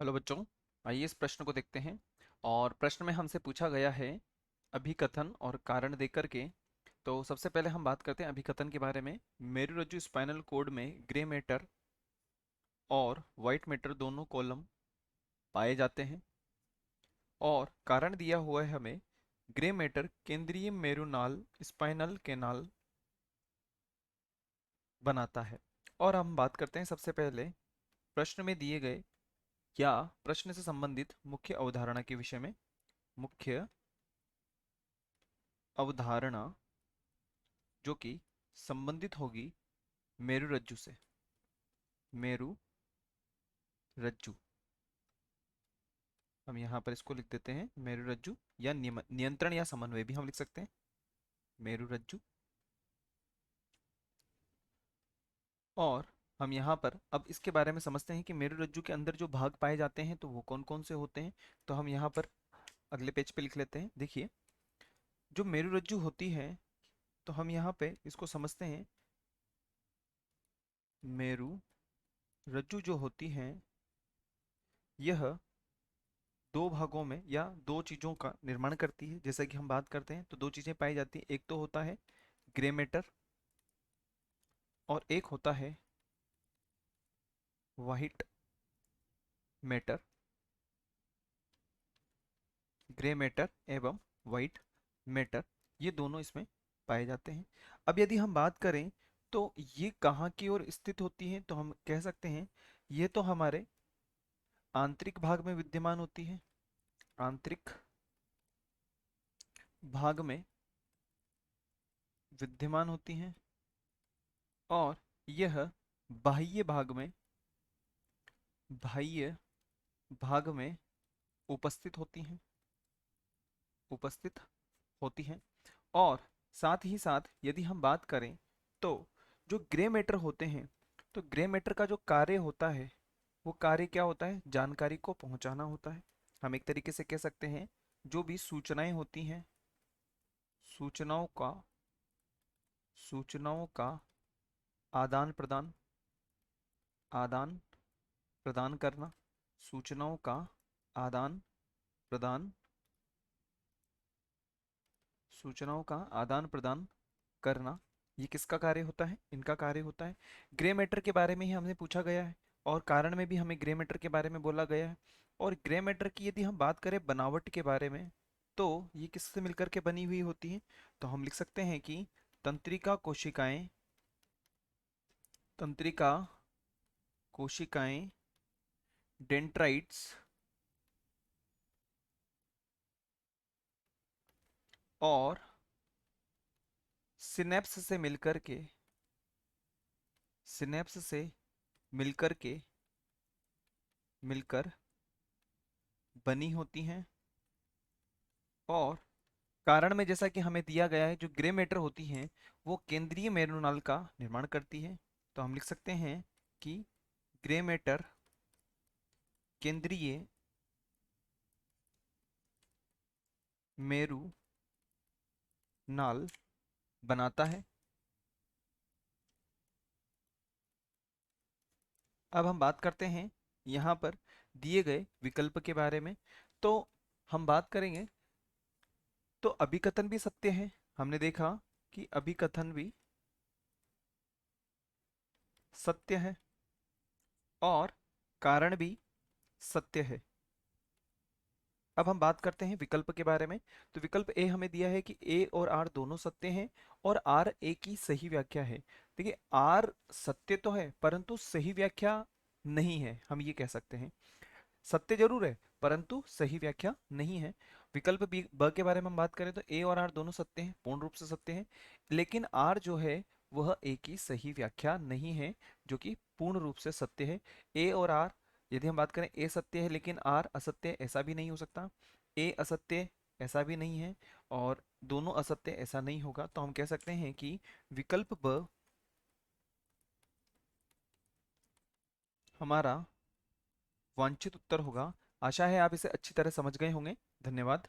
Hello बच्चों। आइए इस प्रश्न को देखते हैं। और प्रश्न में हमसे पूछा गया है अभिकथन और कारण देकर के। तो सबसे पहले हम बात करते हैं अभिकथन के बारे में। मेरुरज्जु स्पाइनल कॉर्ड में ग्रे मैटर और वाइट मैटर दोनों कॉलम पाए जाते हैं। और कारण दिया हुआ है हमें, ग्रे मैटर केंद्रीय मेरुनाल स्पाइनल कैनाल बनाता है। और हम बात करते हैं सबसे पहले प्रश्न में दिए गए या प्रश्न से संबंधित मुख्य अवधारणा के विषय में। मुख्य अवधारणा जो कि संबंधित होगी मेरुरज्जु से। मेरुरज्जु, हम यहाँ पर इसको लिख देते हैं मेरुरज्जु, या नियंत्रण या समन्वय भी हम लिख सकते हैं, मेरुरज्जु। और हम यहाँ पर अब इसके बारे में समझते हैं कि मेरुरज्जु के अंदर जो भाग पाए जाते हैं तो वो कौन कौन से होते हैं। तो हम यहाँ पर अगले पेज पे लिख लेते हैं। देखिए, जो मेरुरज्जु होती है तो हम यहाँ पे इसको समझते हैं। मेरुरज्जु जो होती है यह दो भागों में या दो चीजों का निर्माण करती है। जैसा कि हम बात करते हैं तो दो चीजें पाई जाती हैं, एक तो होता है ग्रे मैटर और एक होता है वाइट मैटर। ग्रे मैटर एवं वाइट मैटर, ये दोनों इसमें पाए जाते हैं। अब यदि हम बात करें तो ये कहाँ की ओर स्थित होती है, तो हम कह सकते हैं ये तो हमारे आंतरिक भाग में विद्यमान होती है। आंतरिक भाग में विद्यमान होती हैं। और यह बाह्य भाग में बाह्य भाग में उपस्थित होती हैं, उपस्थित होती हैं। और साथ ही साथ यदि हम बात करें तो जो ग्रे मैटर होते हैं, तो ग्रे मैटर का जो कार्य होता है वो कार्य क्या होता है, जानकारी को पहुंचाना होता है। हम एक तरीके से कह सकते हैं जो भी सूचनाएं होती हैं, सूचनाओं का सूचनाओं का आदान प्रदान, आदान प्रदान करना, सूचनाओं का आदान प्रदान, सूचनाओं का आदान प्रदान करना, ये किसका कार्य होता है, इनका कार्य होता है। ग्रे मैटर के बारे में ही हमने पूछा गया है और कारण में भी हमें ग्रे मैटर के बारे में बोला गया है। और ग्रे मैटर की यदि हम बात करें बनावट के बारे में तो ये किससे मिलकर के बनी हुई होती है, तो हम लिख सकते हैं कि तंत्रिका कोशिकाएं, तंत्रिका कोशिकाएं, डेंड्राइट्स और सिनेप्स से मिलकर के, सिनेप्स से मिलकर के मिलकर बनी होती हैं। और कारण में जैसा कि हमें दिया गया है जो ग्रे मैटर होती हैं वो केंद्रीय मेरुनाल का निर्माण करती है। तो हम लिख सकते हैं कि ग्रे मैटर केंद्रीय मेरुनाल बनाता है। अब हम बात करते हैं यहाँ पर दिए गए विकल्प के बारे में। तो हम बात करेंगे तो अभिकथन भी सत्य है। हमने देखा कि अभिकथन भी सत्य है और कारण भी सत्य है। अब हम बात करते हैं विकल्प के बारे में। तो विकल्प ए हमें दिया है कि ए और आर दोनों सत्य हैं और आर ए की सही व्याख्या है। देखिए, आर सत्य तो है परंतु सही व्याख्या नहीं है, हम ये कह सकते हैं। सत्य जरूर है परंतु सही व्याख्या नहीं है। विकल्प बी ब के बारे में हम बात करें तो ए और आर दोनों सत्य हैं, पूर्ण रूप से सत्य हैं। लेकिन आर जो है वह ए की सही व्याख्या नहीं है, जो कि पूर्ण रूप से सत्य है। ए और आर, यदि हम बात करें ए सत्य है लेकिन आर असत्य है, ऐसा भी नहीं हो सकता। ए असत्य ऐसा भी नहीं है और दोनों असत्य ऐसा नहीं होगा। तो हम कह सकते हैं कि विकल्प ब हमारा वांछित उत्तर होगा। आशा है आप इसे अच्छी तरह समझ गए होंगे। धन्यवाद।